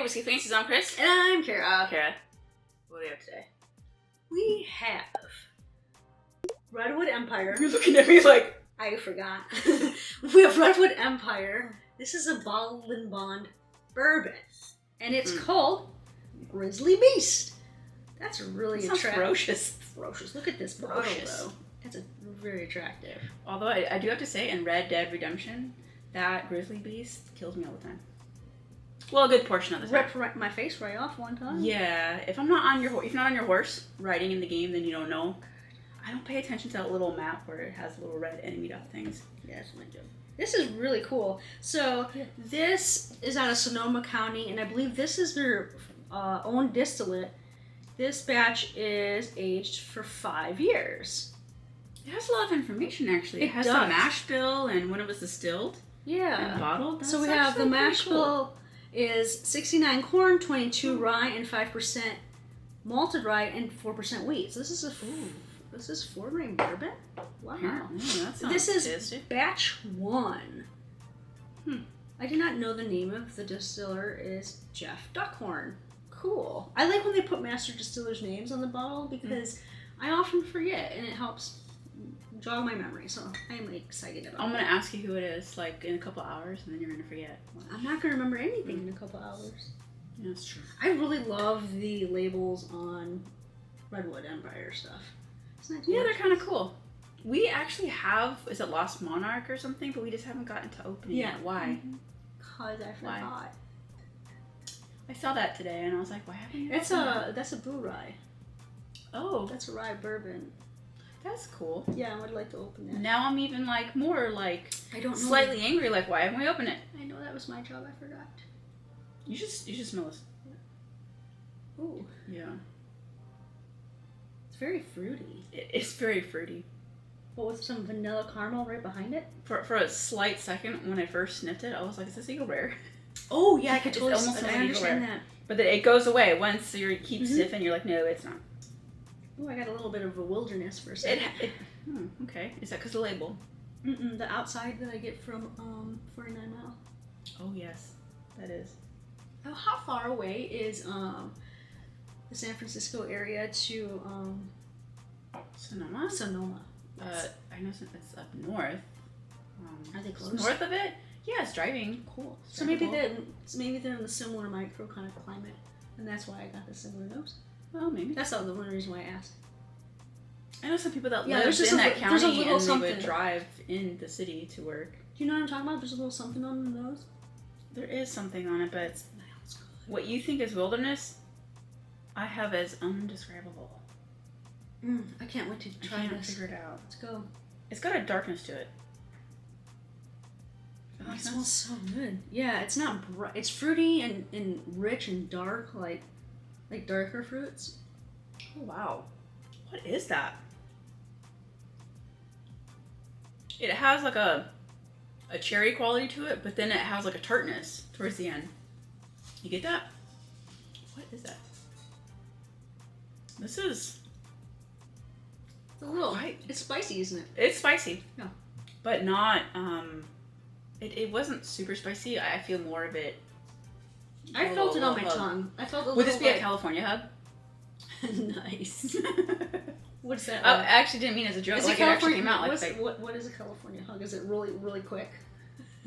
Whiskey Fancies. I'm Chris. And I'm Kara. Kara, what do we have today? We have Redwood Empire. You're looking at me like... I forgot. We have Redwood Empire. This is a bottled and bond bourbon. And it's called Grizzly Beast. That's really attractive. Ferocious. Ferocious. Look at this bottle, though. That's very attractive. Although I do have to say, in Red Dead Redemption, that Grizzly Beast kills me all the time. Well, a good portion of the time. Ripped my face right off one time. Yeah, if I'm not on your if you're not on your horse riding in the game, then you don't know. I don't pay attention to that little map where it has little red enemy dot things. Yeah, that's my joke. This is really cool. So this is out of Sonoma County, and I believe this is their own distillate. This batch is aged for 5 years. It has a lot of information, actually. It has the mash bill and when it was distilled. Yeah. And bottled. So we have the mash bill is 69 corn, 22 rye, and 5% malted rye, and 4% wheat. So this is 4-grain bourbon. Wow. This is tasty. Batch 1. I did not know the name of the distiller is Jeff Duckhorn. Cool. I like when they put master distillers' names on the bottle because I often forget, and it helps jog my memory. So I'm excited about it. I'm going to ask you who it is, like, in a couple hours, and then you're going to forget. I'm not going to remember anything in a couple hours. Yeah, that's true. I really love the labels on Redwood Empire stuff. Isn't that cool? Yeah, they're kind of cool. We actually have, is it Lost Monarch or something? But we just haven't gotten to opening it. Why? Because I forgot. Why? I saw that today and I was like, why haven't you? That's a blue rye. Oh. That's a rye bourbon. That's cool. Yeah, I would like to open that. Now I'm even like more like I don't know. Slightly angry, like why haven't we opened it? I know that was my job, I forgot. You should smell this. Ooh. Yeah. It's very fruity. It's very fruity. But with some vanilla caramel right behind it? For a slight second, when I first sniffed it, I was like, is this Eagle Rare? Oh, yeah, I could totally I understand that. But then it goes away. Once you keep sniffing, you're like, no, it's not. Oh, I got a little bit of a wilderness for a second. Okay. Is that because of the label? The outside that I get from 49 Mile. Oh, yes. That is. How far away is the San Francisco area to Sonoma? Sonoma. I know it's up north. Are they close? North of it? Yeah, it's driving. Cool. So maybe they're in a similar micro kind of climate, and that's why I got the similar nose. Well, maybe. That's the only reason why I asked. I know some people that live in that county and they would drive in the city to work. Do you know what I'm talking about? There's a little something on the nose. There is something on it, but what you think is wilderness, I have as undescribable. I can't wait to try this. I can't figure it out. Let's go. It's got a darkness to it. Oh, it smells so good. Yeah, it's not bright. It's fruity and rich and dark, like darker fruits. Oh, wow. What is that? It has like a cherry quality to it, but then it has like a tartness towards the end. You get that? What is that? This is... It's a little... It's spicy, isn't it? It's spicy. No. But not... It wasn't super spicy. I feel more of it... I felt it on my tongue. I felt a little... Would this be a California hug? Nice. What's that? I actually didn't mean as a joke. Like, it actually came out like... What is a California hug? Is it really, really quick?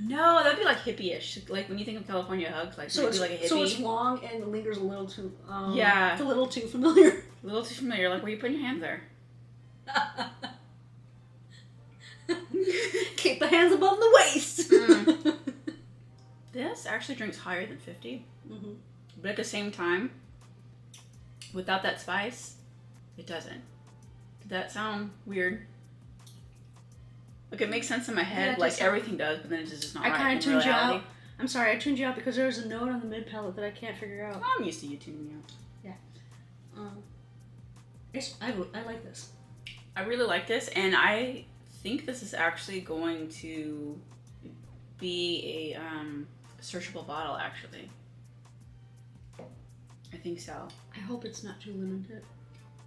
No, that'd be like hippie-ish. Like when you think of California hugs, like so it's like a hippie. So it's long and lingers a little too. Yeah. It's a little too familiar. A little too familiar. Like, where are you putting your hands there? Keep the hands above the waist. This actually drinks higher than 50. But at the same time, without that spice, it doesn't. Did that sound weird? Like, it makes sense in my head, like everything does, but then it's just not right. I kind of tuned you out. I'm sorry, I tuned you out because there was a note on the mid palate that I can't figure out. I'm used to you tuning me out. Yeah. I like this. I really like this, and I think this is actually going to be a searchable bottle, actually. I think so. I hope it's not too limited.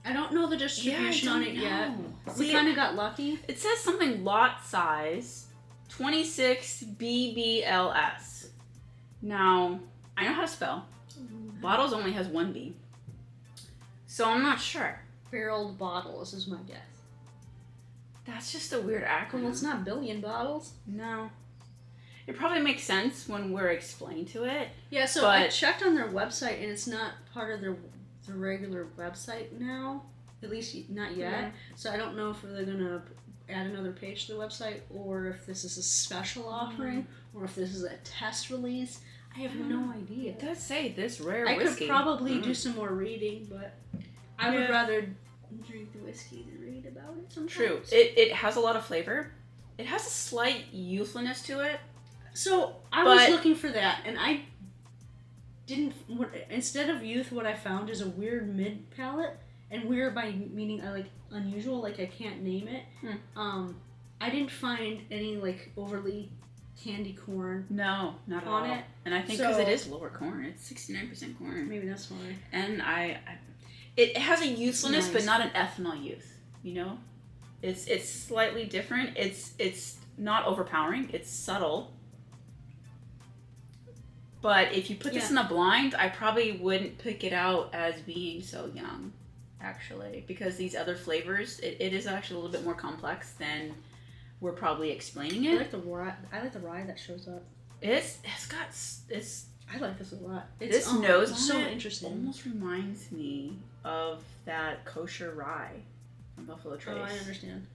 I don't know the distribution on it yet. See, we kind of got lucky. It says something lot size, 26 BBLS. Now, I know how to spell. Bottles only has one B. So I'm not sure. Barreled bottles is my guess. That's just a weird acronym. Well, it's not billion bottles. No. It probably makes sense when we're explained to it. Yeah, so I checked on their website, and it's not part of their regular website now. At least not yet. Mm-hmm. So I don't know if they're going to add another page to the website, or if this is a special offering, or if this is a test release. I have no idea. It does say this rare whiskey. whiskey. I could probably do some more reading, but I would rather drink the whiskey than read about it sometimes. True. It has a lot of flavor. It has a slight youthfulness to it. So I was looking for that, and I didn't. Instead of youth, what I found is a weird mid palate, and weird by meaning I like unusual, like I can't name it. I didn't find any like overly candy corn. No, not on at all. it, and I think because it is lower corn, it's 69% corn. Maybe that's why. And it has a youthfulness, but not an ethanol youth. You know, it's slightly different. It's not overpowering. It's subtle. But if you put this in a blind, I probably wouldn't pick it out as being so young, actually, because these other flavors, it is actually a little bit more complex than we're probably explaining it. I like the rye that shows up. I like this a lot. This nose on so it interesting. Almost reminds me of that kosher rye from Buffalo Trace. Oh, I understand.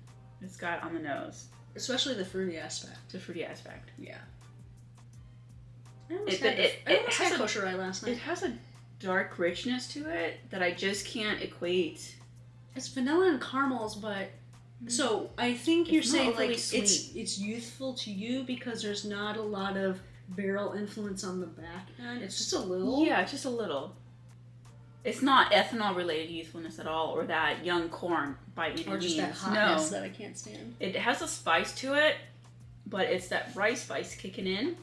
It's got on the nose, especially the fruity aspect. The fruity aspect. Yeah. I almost had kosher rye last night. It has a dark richness to it that I just can't equate. It's vanilla and caramels, but so I think you're saying like it's youthful to you because there's not a lot of barrel influence on the back end. It's just a little. Yeah, just a little. It's not ethanol related youthfulness at all, or that young corn by any means. Or just that hotness that I can't stand. It has a spice to it, but it's that rye spice kicking in.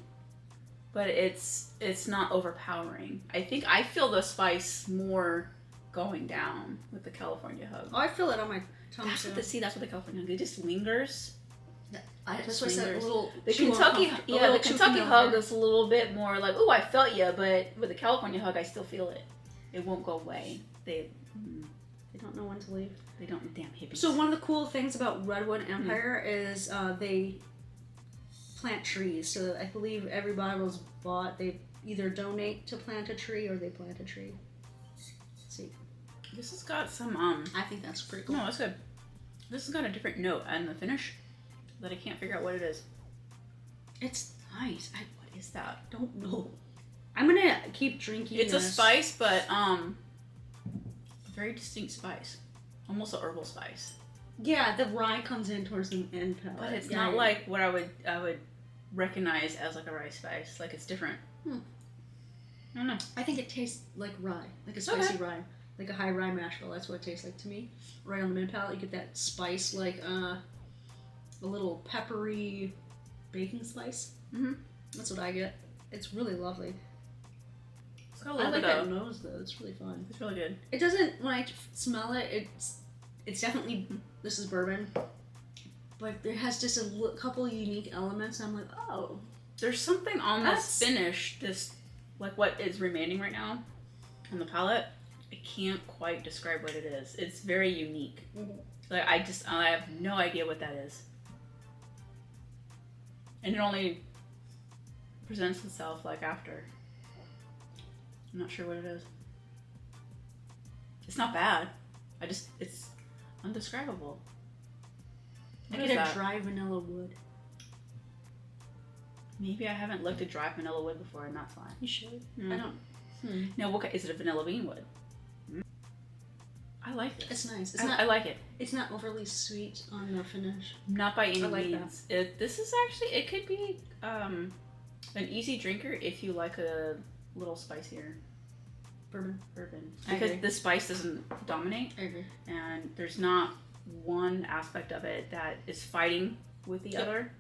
But it's not overpowering. I feel the spice more going down with the California Hug. Oh, I feel it on my tongue. That's what the California Hug. It just lingers. That's why I said a little. The Kentucky Hug is a little bit more like, ooh, I felt you, but with the California Hug, I still feel it. It won't go away. They don't know when to leave. They don't, damn hippies. So one of the cool things about Redwood Empire is they plant trees. So I believe every bottle's bought, they either donate to plant a tree or they plant a tree. Let's see. This has got some I think that's pretty cool. No, that's good. This has got a different note on the finish that I can't figure out what it is. It's nice. What is that? Don't know. I'm gonna keep drinking. It's a spice, but a very distinct spice. Almost a herbal spice. Yeah, the rye comes in towards the end palate. But it's not like what I would recognize as like a rye spice. Like it's different. I don't know. I think it tastes like rye, like a spicy rye, like a high rye mash bill. That's what it tastes like to me. Right on the mid palate, you get that spice, like a little peppery baking spice. That's what I get. It's really lovely. It's got a little I like that nose though. It's really fun. It's really good. It doesn't. When I smell it, it's definitely. This is bourbon. But it has just a couple of unique elements. I'm like, oh. There's something on this finish, like what is remaining right now on the palate. I can't quite describe what it is. It's very unique. Like I have no idea what that is. And it only presents itself like after. I'm not sure what it is. It's not bad. It's undescribable. I get a dry vanilla wood. Maybe I haven't looked at dry vanilla wood before, and that's why. You should. I don't. Now, is it a vanilla bean wood? I like this. It's nice. I like it. It's not overly sweet on the finish. Not by any means. This is actually, it could be an easy drinker if you like a little spicier bourbon. Because the spice doesn't dominate. I agree. And there's not one aspect of it that is fighting with the other.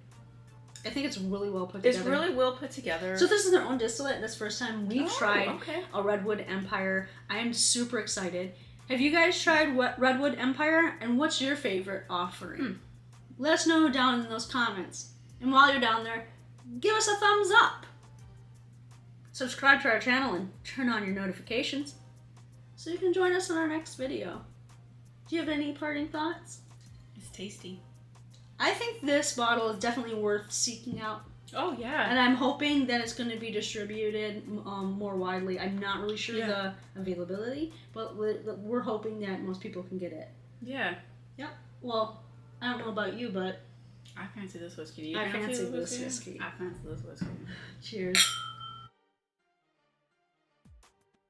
I think it's really well put together. It's really well put together. So this is their own distillate. This first time we've tried a Redwood Empire. I am super excited. Have you guys tried Redwood Empire? And what's your favorite offering? Let us know down in those comments. And while you're down there, give us a thumbs up. subscribe to our channel and turn on your notifications so you can join us in our next video. Do you have any parting thoughts? It's tasty. I think this bottle is definitely worth seeking out. Oh, yeah. And I'm hoping that it's going to be distributed more widely. I'm not really sure the availability, but we're hoping that most people can get it. Yeah. Yep. Well, I don't know about you, but I fancy this whiskey. Do you I fancy this whiskey. I fancy this whiskey. Cheers.